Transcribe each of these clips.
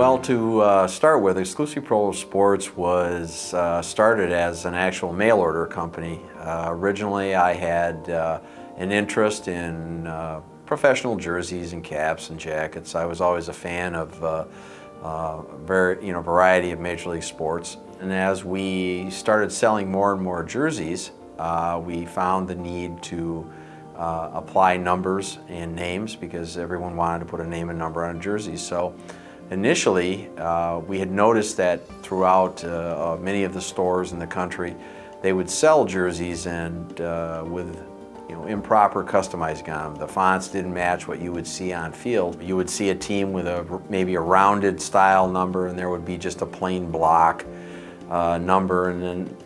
Well, to start with, Exclusive Pro Sports was started as an actual mail order company. Originally, I had an interest in professional jerseys and caps and jackets. I was always a fan of variety of Major League sports. And as we started selling more and more jerseys, we found the need to apply numbers and names because everyone wanted to put a name and number on a jersey. So initially, we had noticed that throughout many of the stores in the country, they would sell jerseys and with improper customizing on them. The fonts didn't match what you would see on field. You would see a team with maybe a rounded style number, and there would be just a plain block number, and then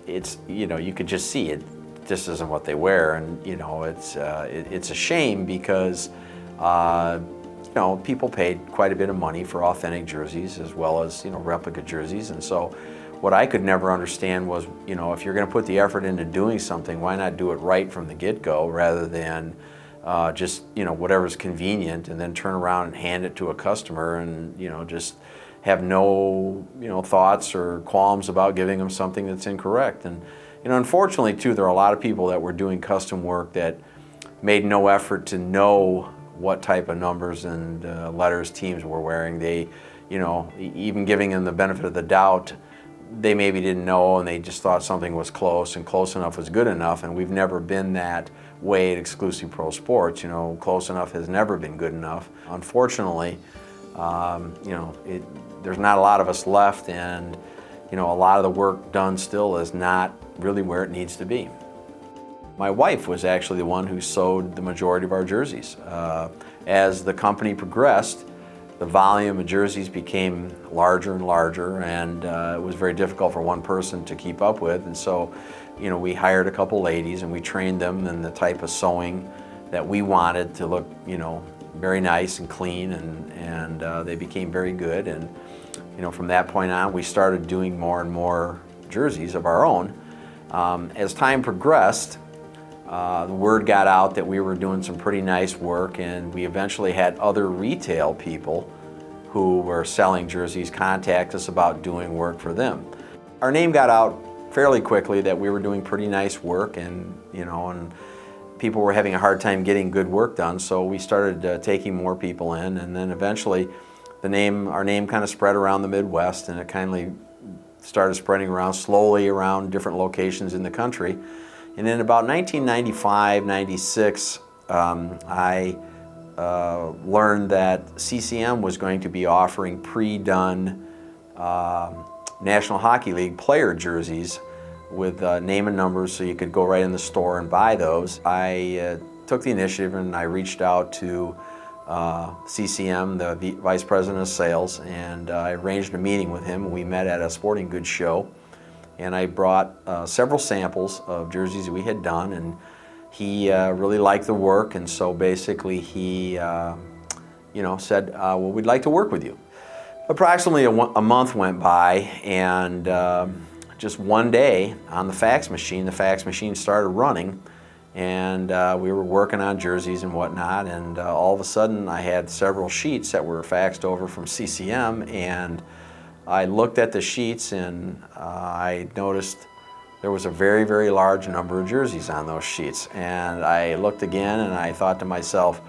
you could just see it. This isn't what they wear, and it's a shame because people paid quite a bit of money for authentic jerseys as well as replica jerseys, and so what I could never understand was if you're going to put the effort into doing something, why not do it right from the get-go rather than just whatever's convenient and then turn around and hand it to a customer and just have no thoughts or qualms about giving them something that's incorrect. And unfortunately too, there are a lot of people that were doing custom work that made no effort to know what type of numbers and letters teams were wearing. They, even giving them the benefit of the doubt, they maybe didn't know and they just thought something was close, and close enough was good enough, and we've never been that way at Exclusive Pro Sports. Close enough has never been good enough. Unfortunately, there's not a lot of us left, and a lot of the work done still is not really where it needs to be. My wife was actually the one who sewed the majority of our jerseys. As the company progressed, the volume of jerseys became larger and larger, and it was very difficult for one person to keep up with. And so, we hired a couple ladies and we trained them in the type of sewing that we wanted to look, very nice and clean, and they became very good. And from that point on, we started doing more and more jerseys of our own. As time progressed, the word got out that we were doing some pretty nice work, and we eventually had other retail people who were selling jerseys contact us about doing work for them. Our name got out fairly quickly that we were doing pretty nice work, and and people were having a hard time getting good work done, so we started taking more people in, and then eventually our name kind of spread around the Midwest, and it kindly started spreading around slowly around different locations in the country. And in about 1995, 96, I learned that CCM was going to be offering pre-done National Hockey League player jerseys with name and numbers, so you could go right in the store and buy those. I took the initiative and I reached out to CCM, the Vice President of Sales, and I arranged a meeting with him. We met at a sporting goods show, and I brought several samples of jerseys that we had done, and he really liked the work, and so basically he said, well, we'd like to work with you. Approximately a month went by, and just one day on the fax machine started running, and we were working on jerseys and whatnot, and all of a sudden I had several sheets that were faxed over from CCM, and I looked at the sheets and I noticed there was a very, very large number of jerseys on those sheets. And I looked again and I thought to myself,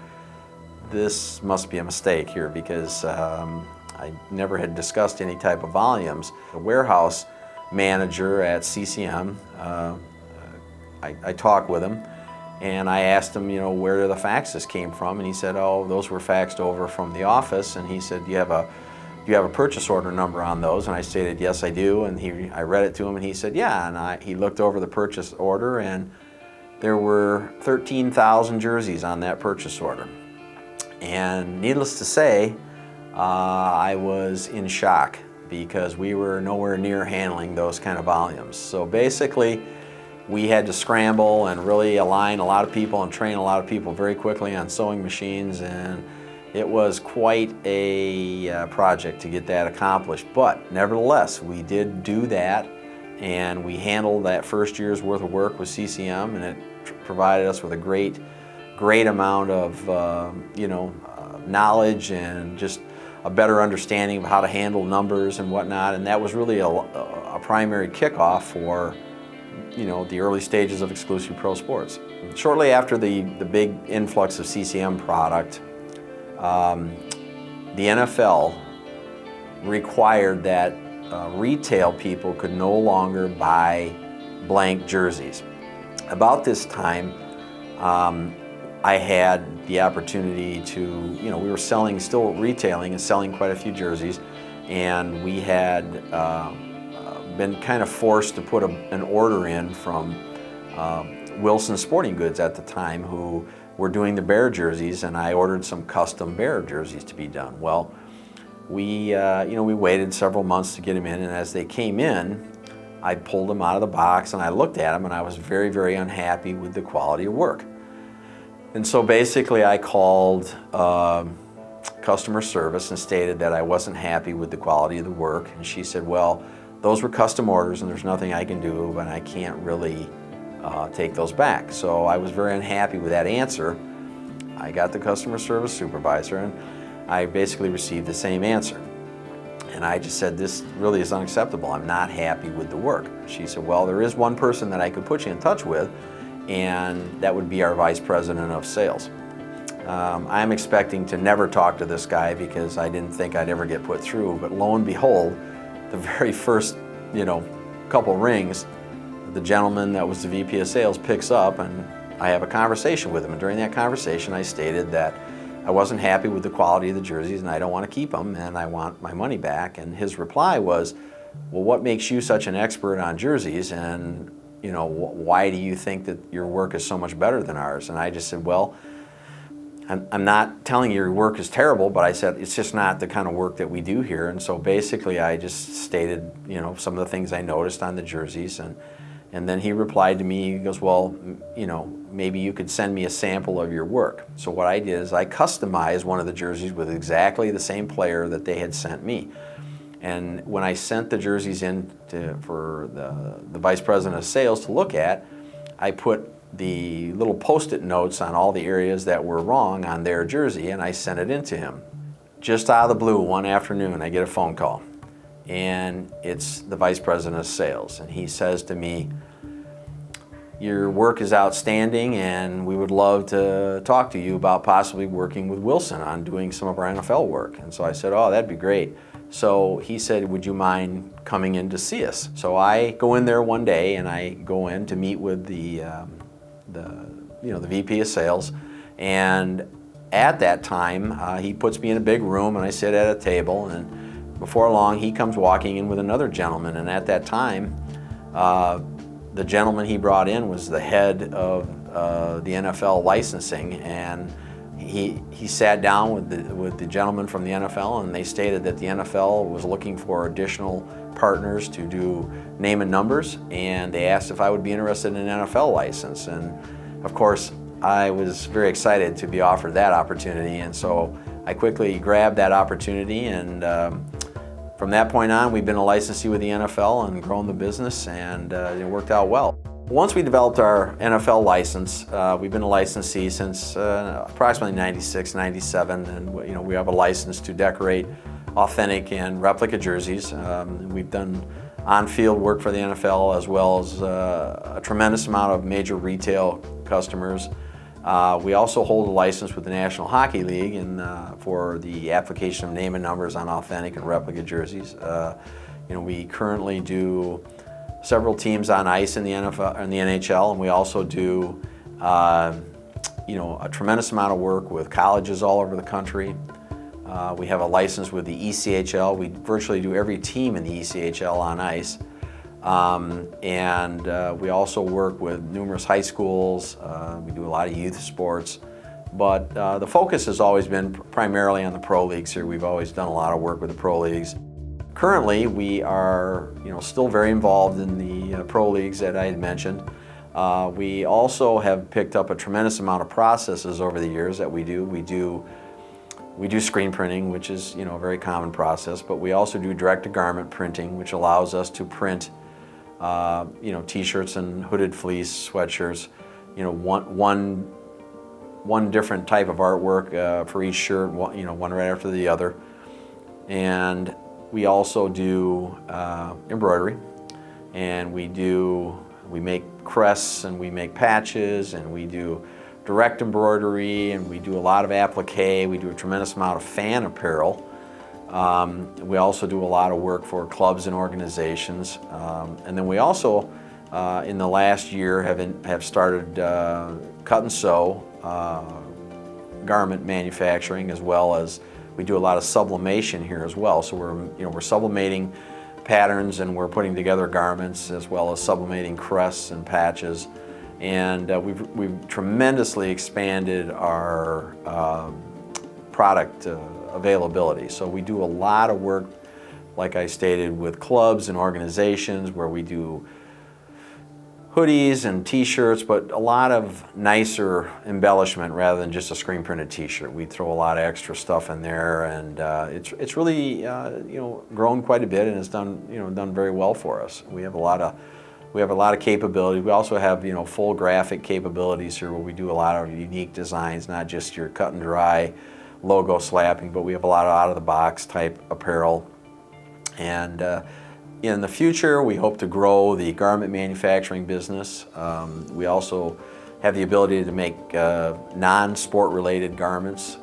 this must be a mistake here, because I never had discussed any type of volumes. The warehouse manager at CCM, I talked with him and I asked him, where the faxes came from, and he said, oh, those were faxed over from the office. And he said, do you have a purchase order number on those? And I stated, yes, I do. And I read it to him, and he said, yeah. And he looked over the purchase order, and there were 13,000 jerseys on that purchase order. And needless to say, I was in shock, because we were nowhere near handling those kind of volumes. So basically, we had to scramble and really align a lot of people and train a lot of people very quickly on sewing machines, and it was quite a project to get that accomplished. But nevertheless, we did do that, and we handled that first year's worth of work with CCM, and it provided us with a great amount of knowledge and just a better understanding of how to handle numbers and whatnot, and that was really a primary kickoff for, you know, the early stages of Exclusive Pro Sports. Shortly after the big influx of CCM product, the NFL required that retail people could no longer buy blank jerseys. About this time, I had the opportunity to, you know, we were selling, still retailing and selling quite a few jerseys, and we had been kind of forced to put an order in from Wilson Sporting Goods at the time, who were doing the Bear jerseys, and I ordered some custom Bear jerseys to be done. Well, we waited several months to get them in, and as they came in, I pulled them out of the box and I looked at them, and I was very, very unhappy with the quality of work. And so basically I called customer service and stated that I wasn't happy with the quality of the work, and she said, well, those were custom orders and there's nothing I can do, and I can't really take those back. So I was very unhappy with that answer. I got the customer service supervisor and I basically received the same answer. And I just said, this really is unacceptable. I'm not happy with the work. She said, well, there is one person that I could put you in touch with, and that would be our vice president of sales. I'm expecting to never talk to this guy because I didn't think I'd ever get put through, but lo and behold, the very first, you know, couple rings, the gentleman that was the VP of sales picks up, and I have a conversation with him. And during that conversation, I stated that I wasn't happy with the quality of the jerseys and I don't want to keep them and I want my money back. And his reply was, well, what makes you such an expert on jerseys, and, you know, why do you think that your work is so much better than ours? And I just said, well, I'm not telling you your work is terrible, but I said it's just not the kind of work that we do here. And so basically I just stated, you know, some of the things I noticed on the jerseys, and then he replied to me, he goes, well, you know, maybe you could send me a sample of your work. So what I did is I customized one of the jerseys with exactly the same player that they had sent me. And when I sent the jerseys in for the vice president of sales to look at, I put the little post-it notes on all the areas that were wrong on their jersey, and I sent it in to him. Just out of the blue, one afternoon, I get a phone call, and it's the vice president of sales, and he says to me, your work is outstanding, and we would love to talk to you about possibly working with Wilson on doing some of our NFL work. And so I said, oh, that'd be great. So he said, would you mind coming in to see us? So I go in there one day, and I go in to meet with the VP of sales, and at that time he puts me in a big room, and I sit at a table, and before long he comes walking in with another gentleman, and at that time the gentleman he brought in was the head of the NFL licensing, and he sat down with the gentleman from the NFL, and they stated that the NFL was looking for additional partners to do name and numbers, and they asked if I would be interested in an NFL license. And of course I was very excited to be offered that opportunity, and so I quickly grabbed that opportunity, and from that point on we've been a licensee with the NFL and grown the business, and it worked out well. Once we developed our NFL license, we've been a licensee since approximately 96, 97, and you know, we have a license to decorate authentic and replica jerseys. We've done on-field work for the NFL, as well as a tremendous amount of major retail customers. We also hold a license with the National Hockey League for the application of name and numbers on authentic and replica jerseys. You know, we currently do several teams on ice in the NFL and the NHL, and we also do you know, a tremendous amount of work with colleges all over the country. We have a license with the ECHL. We virtually do every team in the ECHL on ice. We also work with numerous high schools. We do a lot of youth sports. But the focus has always been primarily on the pro leagues here. We've always done a lot of work with the pro leagues. Currently, we are, you know, still very involved in the pro leagues that I had mentioned. We also have picked up a tremendous amount of processes over the years that we do. We do screen printing, which is, you know, a very common process, but we also do direct-to-garment printing, which allows us to print, you know, t-shirts and hooded fleece sweatshirts, you know, one different type of artwork for each shirt, you know, one right after the other. And we also do embroidery, and we make crests, and we make patches, and we do direct embroidery, and we do a lot of applique. We do a tremendous amount of fan apparel. We also do a lot of work for clubs and organizations. And then we also, in the last year, have started cut and sew garment manufacturing, as well as we do a lot of sublimation here as well. So we're sublimating patterns, and we're putting together garments, as well as sublimating crests and patches. And we've tremendously expanded our product availability. So we do a lot of work, like I stated, with clubs and organizations, where we do hoodies and t-shirts, but a lot of nicer embellishment rather than just a screen printed t-shirt. We throw a lot of extra stuff in there, and it's really grown quite a bit, and it's done very well for us. We have a lot of capability. We also have full graphic capabilities here, where we do a lot of unique designs, not just your cut and dry logo slapping, but we have a lot of out of the box type apparel. And in the future, we hope to grow the garment manufacturing business. We also have the ability to make non-sport related garments.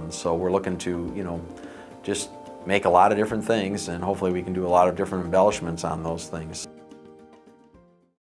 So we're looking to just make a lot of different things, and hopefully we can do a lot of different embellishments on those things.